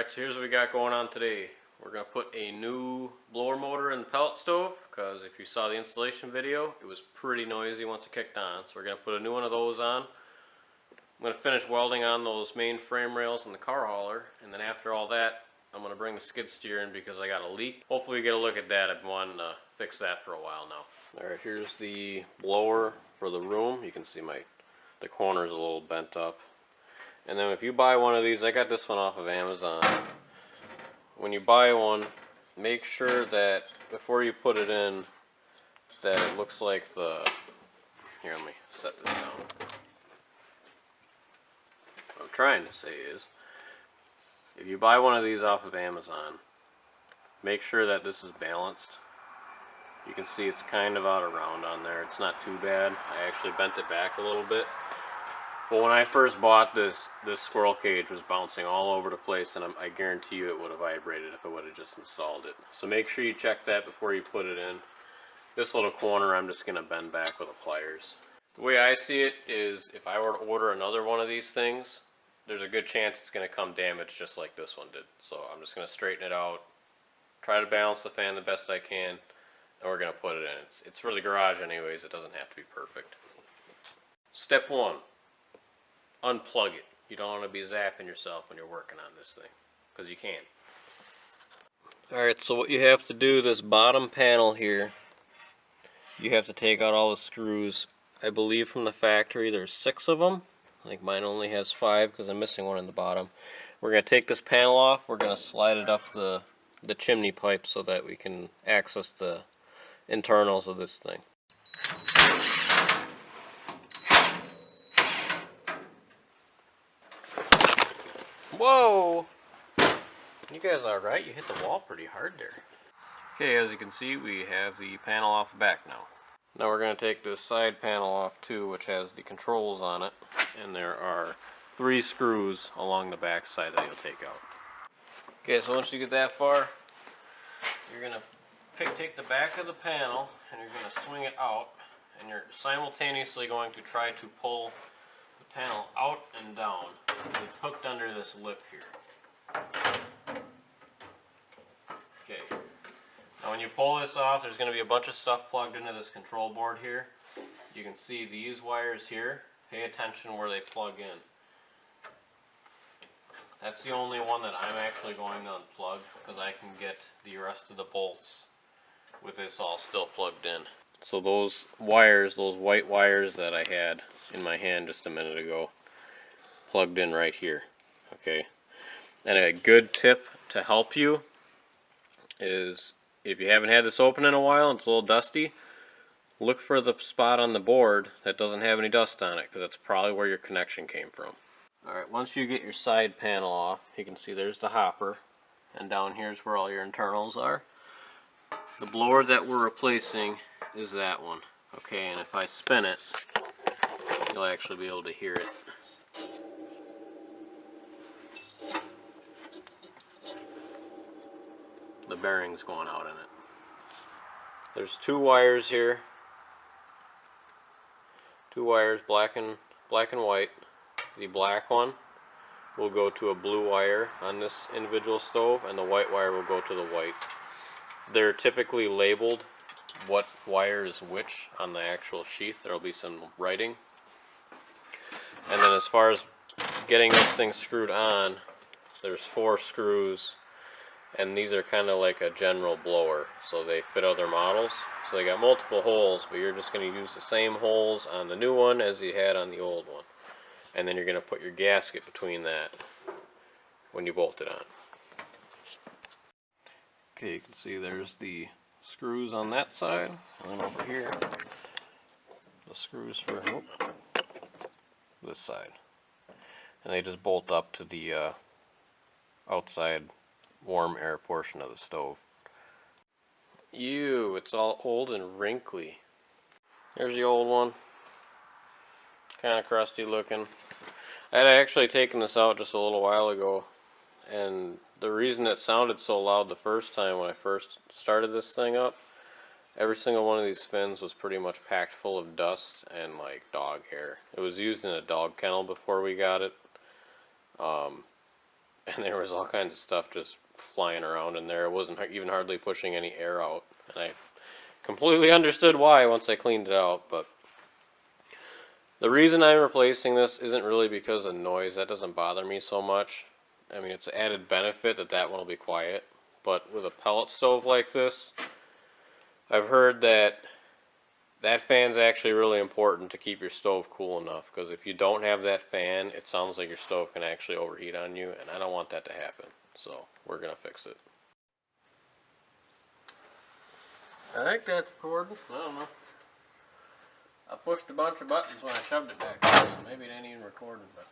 Alright, so here's what we got going on today. We're going to put a new blower motor in the pellet stove, because if you saw the installation video, it was pretty noisy once it kicked on. So we're going to put a new one of those on. I'm going to finish welding on those main frame rails and the car hauler, and then after all that, I'm going to bring the skid steer in because I got a leak. Hopefully we get a look at that. I've been wanting to fix that for a while now. Alright, here's the blower for the room. You can see the corner's a little bent up. And then if you buy one of these, I got this one off of Amazon. When you buy one, make sure that before you put it in, that it looks like the... Here, let me set this down. What I'm trying to say is, if you buy one of these off of Amazon, make sure that this is balanced. You can see it's kind of out of round on there. It's not too bad. I actually bent it back a little bit. But when I first bought this squirrel cage was bouncing all over the place, and I guarantee you it would have vibrated if I would have just installed it. So make sure you check that before you put it in. This little corner I'm just going to bend back with the pliers. The way I see it is, if I were to order another one of these things, there's a good chance it's going to come damaged just like this one did. So I'm just going to straighten it out, try to balance the fan the best I can, and we're going to put it in. It's for the garage anyways, it doesn't have to be perfect. Step 1. Unplug it. You don't want to be zapping yourself when you're working on this thing, because you can. Alright, so what you have to do, this bottom panel here, you have to take out all the screws. I believe from the factory there's 6 of them. I think mine only has 5 because I'm missing one in the bottom. We're going to take this panel off. We're going to slide it up the chimney pipe so that we can access the internals of this thing. Whoa! You guys alright? You hit the wall pretty hard there. Okay, as you can see, we have the panel off the back now. Now we're going to take this side panel off too, which has the controls on it. And there are 3 screws along the back side that you'll take out. Okay, so once you get that far, you're going to take the back of the panel and you're going to swing it out. And you're simultaneously going to try to pull the panel out and down. It's hooked under this lip here. Okay. Now when you pull this off, there's going to be a bunch of stuff plugged into this control board here. You can see these wires here. Pay attention where they plug in. That's the only one that I'm actually going to unplug, because I can get the rest of the bolts with this all still plugged in. So those wires, those white wires that I had in my hand just a minute ago, plugged in right here. Okay, and a good tip to help you is, if you haven't had this open in a while and it's a little dusty, look for the spot on the board that doesn't have any dust on it, because that's probably where your connection came from. Alright, once you get your side panel off, you can see there's the hopper, and down here's where all your internals are. The blower that we're replacing is that one. Okay, and if I spin it, you'll actually be able to hear it. The bearing's going out in it. There's 2 wires here. 2 wires, black and white. The black one will go to a blue wire on this individual stove, and the white wire will go to the white. They're typically labeled what wire is which on the actual sheath. There'll be some writing. And then as far as getting this thing screwed on, there's 4 screws, and these are kind of like a general blower, so they fit other models. So they got multiple holes, but you're just going to use the same holes on the new one as you had on the old one. And then you're going to put your gasket between that when you bolt it on. Okay, you can see there's the screws on that side, and then over here, the screws for this side. And they just bolt up to the outside warm air portion of the stove. Ew, it's all old and wrinkly. There's the old one. Kind of crusty looking. I had actually taken this out just a little while ago, and the reason it sounded so loud the first time when I first started this thing up, every single one of these fins was pretty much packed full of dust and like dog hair. It was used in a dog kennel before we got it. and there was all kinds of stuff just flying around in there. It wasn't even hardly pushing any air out, and I completely understood why once I cleaned it out. But the reason I'm replacing this isn't really because of noise. That doesn't bother me so much. I mean, it's an added benefit that that one will be quiet. But with a pellet stove like this, I've heard that that fan's actually really important to keep your stove cool enough, because if you don't have that fan, it sounds like your stove can actually overheat on you, and I don't want that to happen. So we're going to fix it. I think that's recording. I don't know. I pushed a bunch of buttons when I shoved it back there, so maybe it ain't even recording, but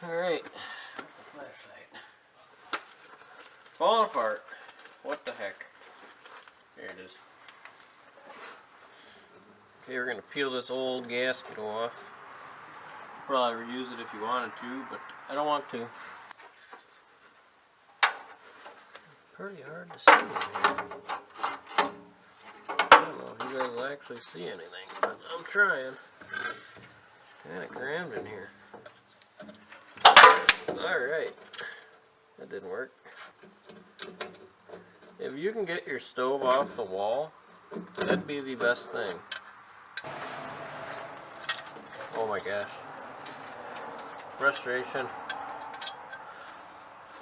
alright. Flashlight. Falling apart. What the heck? Here it is. Okay, we're going to peel this old gasket off. Probably reuse it if you wanted to, but I don't want to. Pretty hard to see in here. I don't know if you guys will actually see anything, but I'm trying. Kind of crammed in here. Alright. That didn't work. If you can get your stove off the wall, that'd be the best thing. Oh my gosh. Frustration.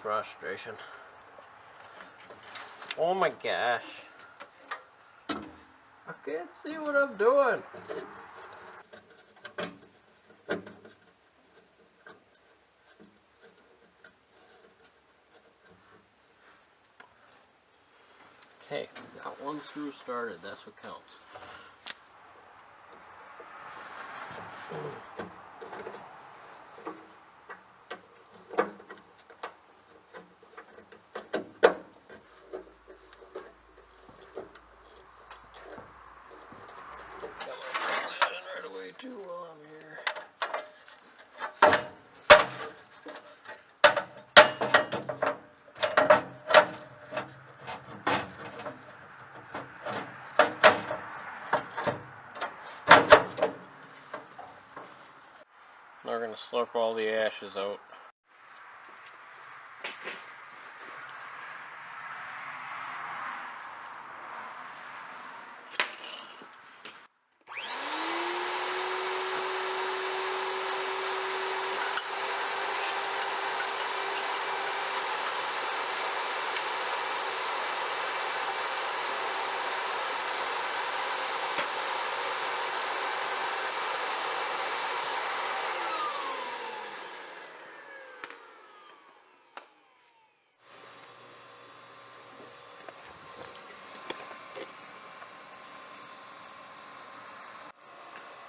Frustration. Oh my gosh. I can't see what I'm doing. Okay, got one screw started. That's what counts. Too while I'm here. Now we're going to slurp all the ashes out.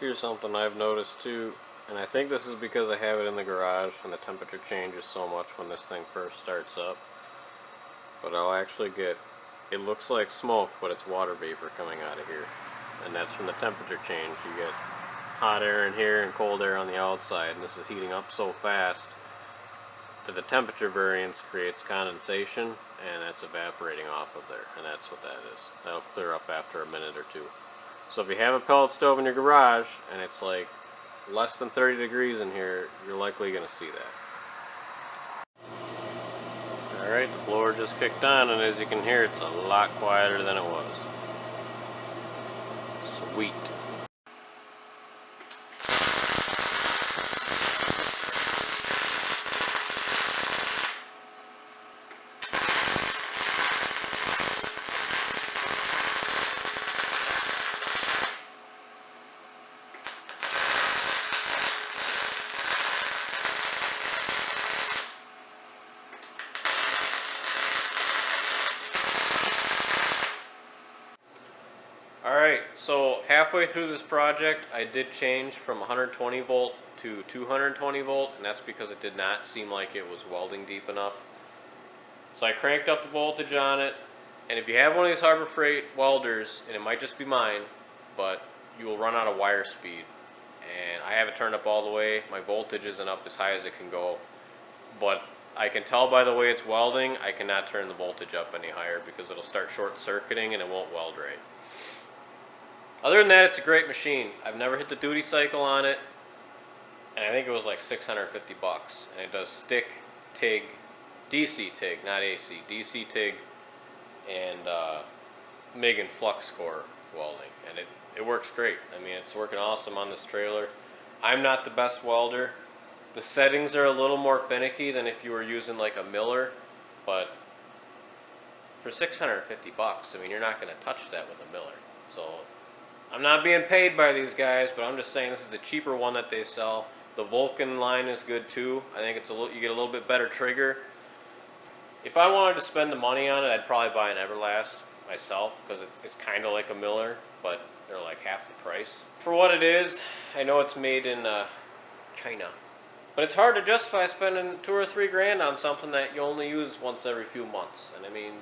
Here's something I've noticed too, and I think this is because I have it in the garage and the temperature changes so much when this thing first starts up. But I'll actually get, it looks like smoke, but it's water vapor coming out of here. And that's from the temperature change. You get hot air in here and cold air on the outside, and this is heating up so fast that the temperature variance creates condensation, and that's evaporating off of there, and that's what that is. That'll clear up after a minute or two. So if you have a pellet stove in your garage and it's like less than 30 degrees in here, you're likely going to see that. Alright, the blower just kicked on, and as you can hear, it's a lot quieter than it was. Sweet. Alright, so halfway through this project, I did change from 120 volt to 220 volt, and that's because it did not seem like it was welding deep enough. So I cranked up the voltage on it, and if you have one of these Harbor Freight welders, and it might just be mine, but you will run out of wire speed. And I have it turned up all the way. My voltage isn't up as high as it can go, but I can tell by the way it's welding, I cannot turn the voltage up any higher because it'll start short-circuiting and it won't weld right. Other than that, it's a great machine. I've never hit the duty cycle on it. and I think it was like 650 bucks. And it does stick, TIG, DC TIG, not AC, DC TIG, and MIG and flux core welding, and it works great. I mean, it's working awesome on this trailer. I'm not the best welder. The settings are a little more finicky than if you were using like a Miller, but for 650 bucks, I mean, you're not going to touch that with a Miller. So I'm not being paid by these guys, but I'm just saying this is the cheaper one that they sell. The Vulcan line is good too. I think it's you get a little bit better trigger. If I wanted to spend the money on it, I'd probably buy an Everlast myself, because it's kind of like a Miller, but they're like half the price. For what it is, I know it's made in China, but it's hard to justify spending $2 or $3 grand on something that you only use once every few months. And I mean,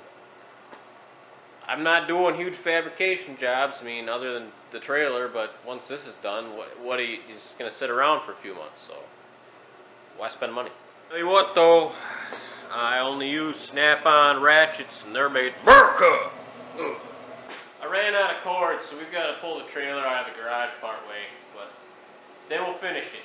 I'm not doing huge fabrication jobs, I mean, other than the trailer, but once this is done, what are you just going to sit around for a few months, so why spend money? Tell you what though, I only use Snap-on ratchets, and they're made America! I ran out of cord, so we've got to pull the trailer out of the garage part way, but then we'll finish it.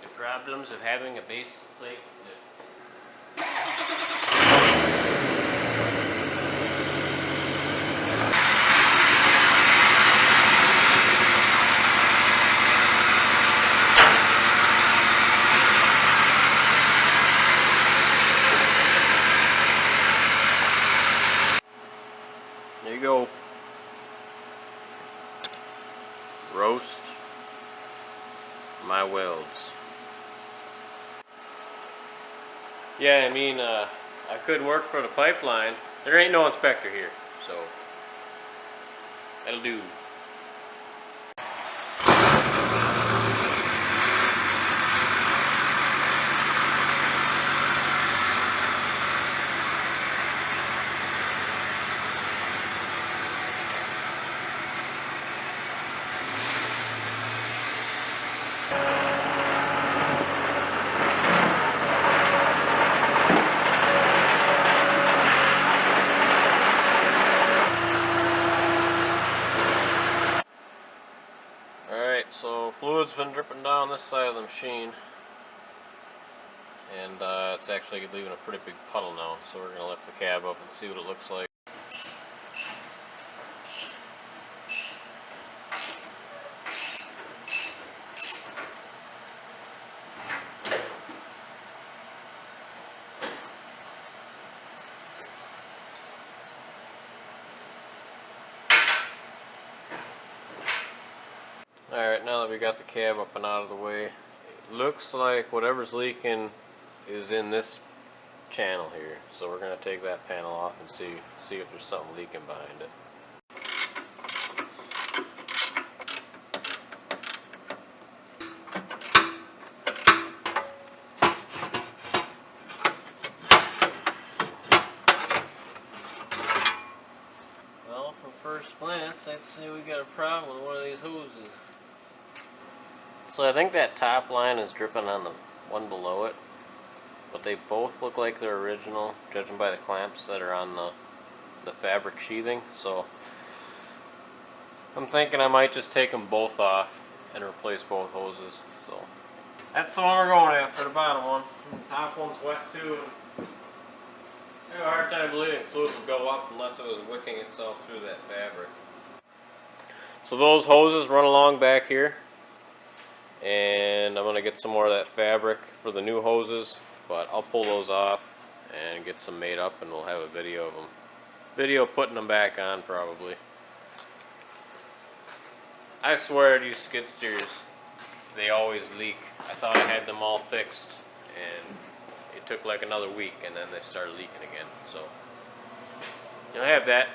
The problems of having a base plate. There you go. Roast my welds. Yeah, I mean, I couldn't work for the pipeline. There ain't no inspector here, so that'll do. So fluid's been dripping down this side of the machine, and it's actually leaving a pretty big puddle now, so we're going to lift the cab up and see what it looks like. Alright, now that we got the cab up and out of the way, it looks like whatever's leaking is in this channel here. So we're going to take that panel off and see if there's something leaking behind it. Well, from first glance, I'd say we got a problem with one of these hoses. So I think that top line is dripping on the one below it, but they both look like they're original, judging by the clamps that are on the fabric sheathing. So I'm thinking I might just take them both off and replace both hoses. So that's the one we're going after, the bottom one. The top one's wet too. I have a hard time believing fluid would go up unless it was wicking itself through that fabric. So those hoses run along back here, and I'm going to get some more of that fabric for the new hoses, but I'll pull those off and get some made up, and we'll have a video of them. Video putting them back on probably. I swear these skid steers, they always leak. I thought I had them all fixed, and it took like another week, and then they started leaking again. So you'll have that.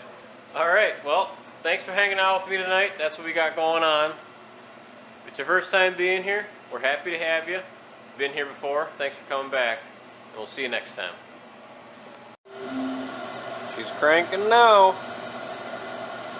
Alright, well, thanks for hanging out with me tonight. That's what we got going on. If it's your first time being here, we're happy to have you. Been here before, thanks for coming back, and we'll see you next time. She's cranking now.